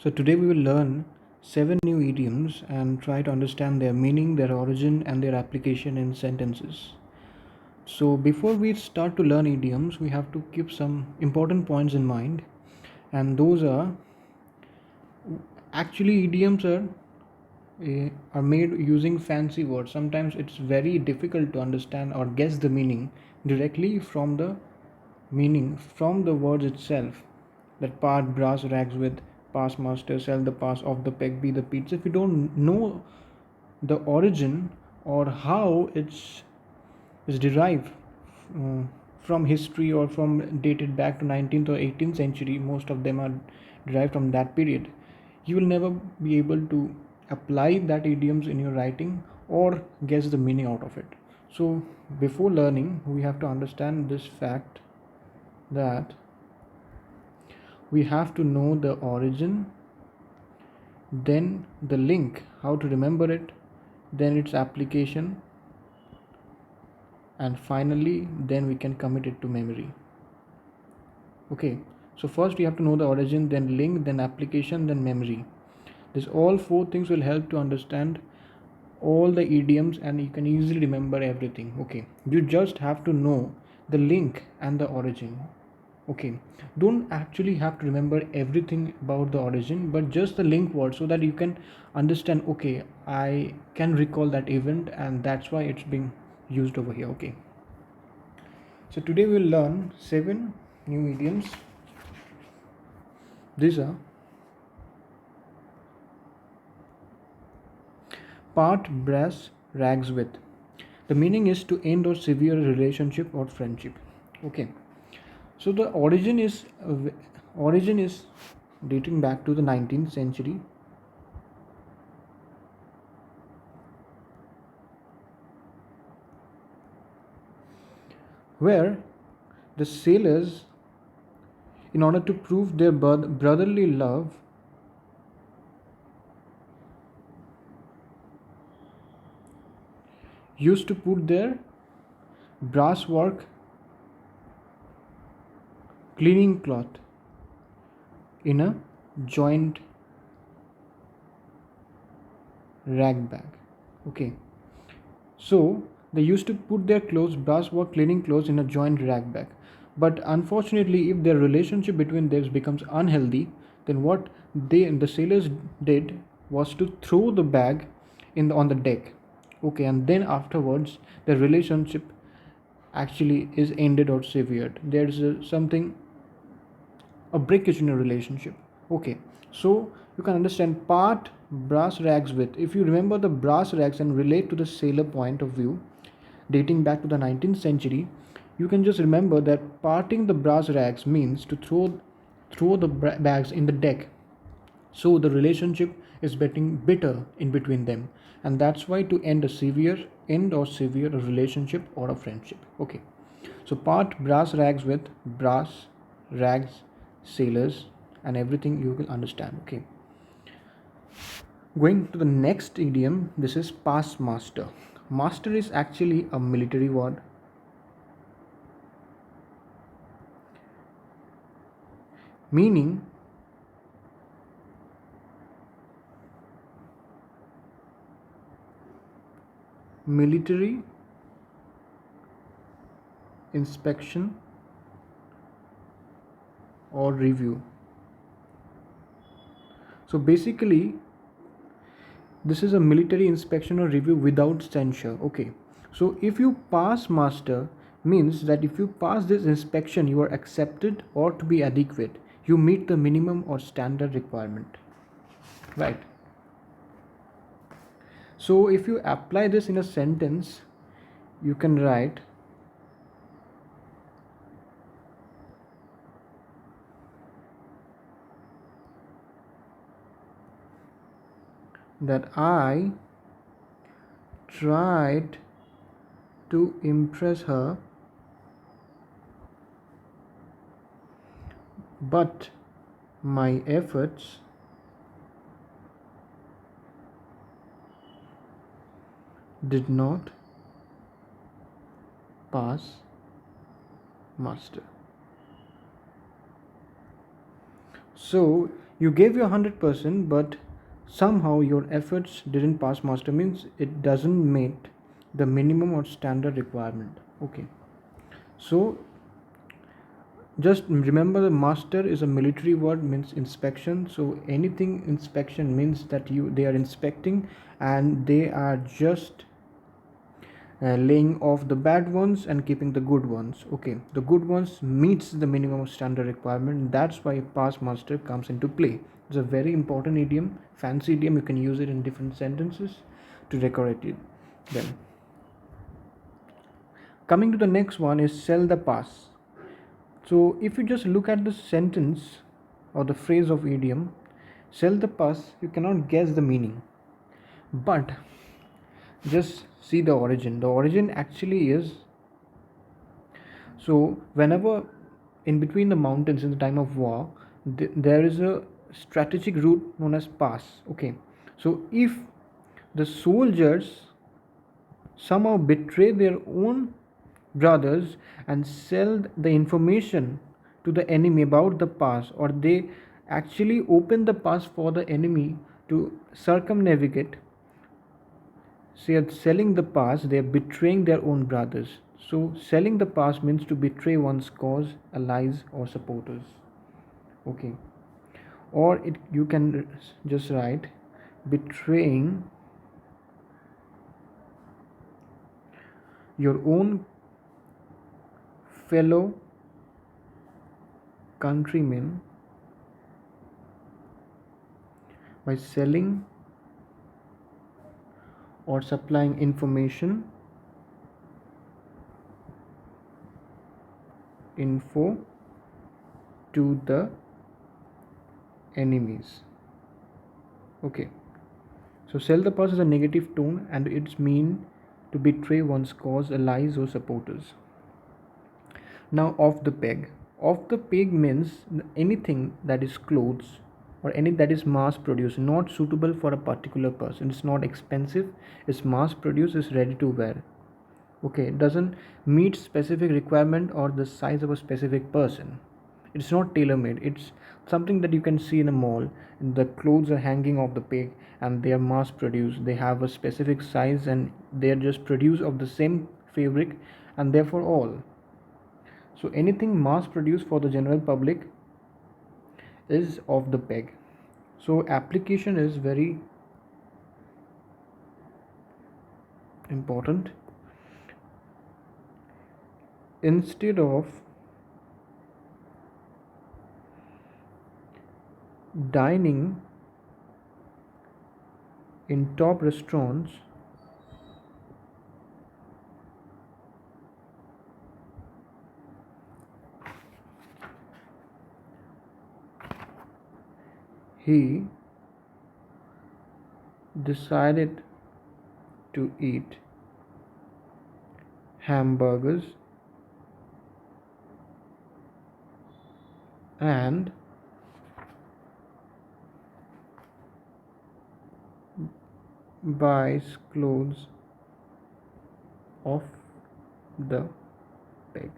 So today we will learn 7 new idioms and try to understand their meaning, their origin, and their application in sentences. So before we start to learn idioms, we have to keep some important points in mind, and those are actually idioms are made using fancy words. Sometimes it's very difficult to understand or guess the meaning directly from the words itself. That part brass rags with, pass master, sell the pass, off the peg, be the pizza. If you don't know the origin or how it's derived uh, from history or from dated back to 19th or 18th century, most of them are derived from that period, you will never be able to apply that idioms in your writing or guess the meaning out of it. So before learning, we have to understand this fact that we have to know the origin, then the link, how to remember it, then its application, and finally then we can commit it to memory. Okay, so first we have to know the origin, then link, then application, then memory. This all four things will help to understand all the idioms and you can easily remember everything. Okay, you just have to know the link and the origin. Okay, don't actually have to remember everything about the origin, but just the link word so that you can understand, okay, I can recall that event and that's why it's being used over here. Okay, so today we'll learn 7 new idioms. These are part brass rags with. The meaning is to end or sever a relationship or friendship. Okay, so the origin is dating back to the 19th century, where the sailors, in order to prove their brotherly love, used to put their brass work cleaning cloth in a joint rag bag. Okay, so they used to put their clothes, brass work cleaning clothes, in a joint rag bag. But unfortunately, if their relationship between them becomes unhealthy, then what the sailors did was to throw the bag on the deck. Okay, and then afterwards, the relationship actually is ended or severed. There's something, a breakage in a relationship. Okay, so you can understand part brass rags with. If you remember the brass rags and relate to the sailor point of view dating back to the 19th century, you can just remember that parting the brass rags means to throw the bags in the deck, so the relationship is getting bitter in between them, and that's why to end or severe a relationship or a friendship. Okay, so part brass rags with, brass rags, sailors, and everything you will understand. Okay, going to the next idiom, this is pass master. Master is actually a military word, meaning military inspection or review. So basically, this is a military inspection or review without censure. Okay, so if you pass master, means that if you pass this inspection, you are accepted or to be adequate. You meet the minimum or standard requirement, right? So if you apply this in a sentence, you can write that I tried to impress her, but my efforts did not pass master. So You gave your 100%, but somehow your efforts didn't pass muster, means it doesn't meet the minimum or standard requirement. Okay, so just remember, the master is a military word, means inspection. So anything inspection means that they are inspecting, and they are just laying off the bad ones and keeping the good ones. Okay, the good ones meets the minimum standard requirement. That's why past master comes into play. It's a very important idiom, fancy idiom. You can use it in different sentences to decorate it. Then coming to the next one is sell the pass. So if you just look at the sentence or the phrase of idiom sell the pass, you cannot guess the meaning, but just see the origin. The origin actually is, so whenever in between the mountains in the time of war, there is a strategic route known as pass. Okay, so if the soldiers somehow betray their own brothers and sell the information to the enemy about the pass, or they actually open the pass for the enemy to circumnavigate, so are selling the pass, they are betraying their own brothers. So selling the pass means to betray one's cause, allies, or supporters. Okay, or you can just write betraying your own fellow countrymen by selling or supplying information, info to the enemies. Okay, so sell the pass is a negative tone and it's mean to betray one's cause, allies, or supporters. Now off the peg. Off the peg means anything that is clothes or any that is mass produced, not suitable for a particular person. It's not expensive, it's mass produced, it's ready to wear. Okay, it doesn't meet specific requirement or the size of a specific person. It's not tailor made, it's something that you can see in a mall. The clothes are hanging off the peg and they are mass produced, they have a specific size and they are just produced of the same fabric, and therefore all. So anything mass produced for the general public is off the peg. So application is very important. Instead of dining in top restaurants, he decided to eat hamburgers and buys clothes off the peg.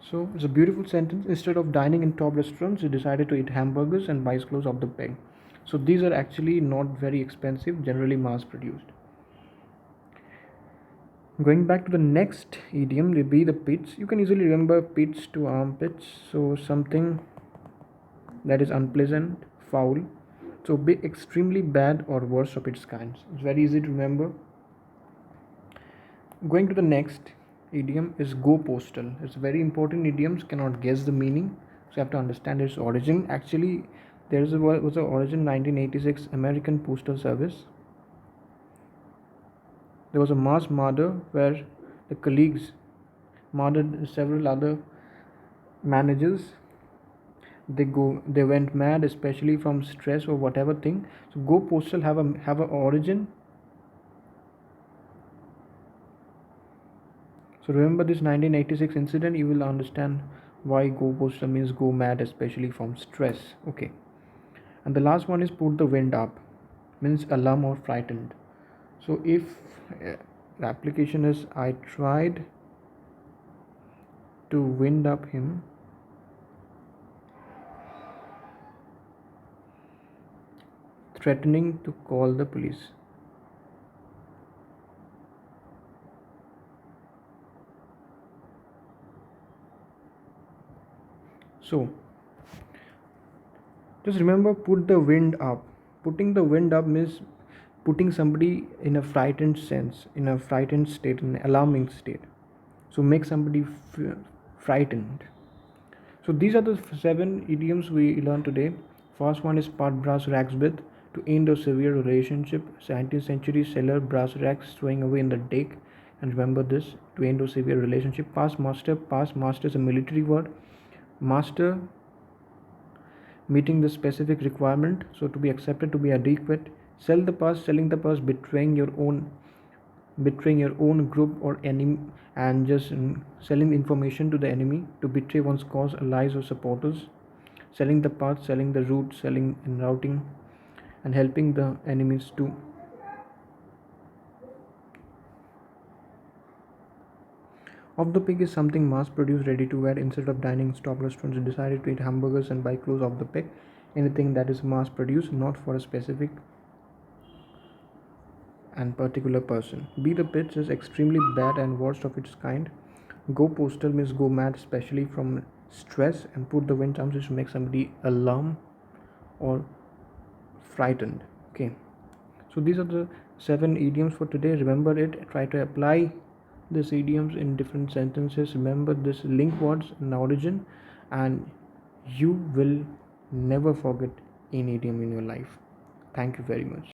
So it's a beautiful sentence. Instead of dining in top restaurants, he decided to eat hamburgers and buys clothes off the peg. So these are actually not very expensive, generally mass produced. Going back to the next idiom will be the pits. You can easily remember pits to armpits. So something that is unpleasant, foul. So be extremely bad or worse of its kinds. It's very easy to remember. Going to the next idiom is go postal. It's very important idioms, cannot guess the meaning. So you have to understand its origin. Actually, was an origin 1986 American Postal Service. There was a mass murder where the colleagues murdered several other managers. They went mad, especially from stress or whatever thing. So go postal have a origin. So remember this 1986 incident, you will understand why go postal means go mad, especially from stress. Okay, and the last one is put the wind up, means alarm or frightened. So if the application is I tried to wind up him threatening to call the police. So just remember, put the wind up. Putting the wind up means putting somebody in a frightened sense, in a frightened state, in an alarming state. So make somebody frightened. So these are the seven idioms we learned today. First one is part brass racks with, to end a severe relationship. 17th century seller brass racks throwing away in the deck. And remember this, to end a severe relationship. Past master is a military word. Master meeting the specific requirement, so to be accepted, to be adequate. Sell the past, selling the past, betraying your own group or enemy, and just selling information to the enemy, to betray one's cause, allies or supporters. Selling the path, selling the route, selling and routing, and helping the enemies too. Off the pig is something mass produced, ready to wear. Instead of dining, stop restaurants decided to eat hamburgers and buy clothes off the pig. Anything that is mass produced, not for a specific and particular person. Be the pitch is extremely bad and worst of its kind. Go postal means go mad, especially from stress, and put the wind terms is to make somebody alarmed or frightened. Okay, so these are the seven idioms for today. Remember it, try to apply these idioms in different sentences. Remember this link words in origin, and you will never forget an idiom in your life. Thank you very much.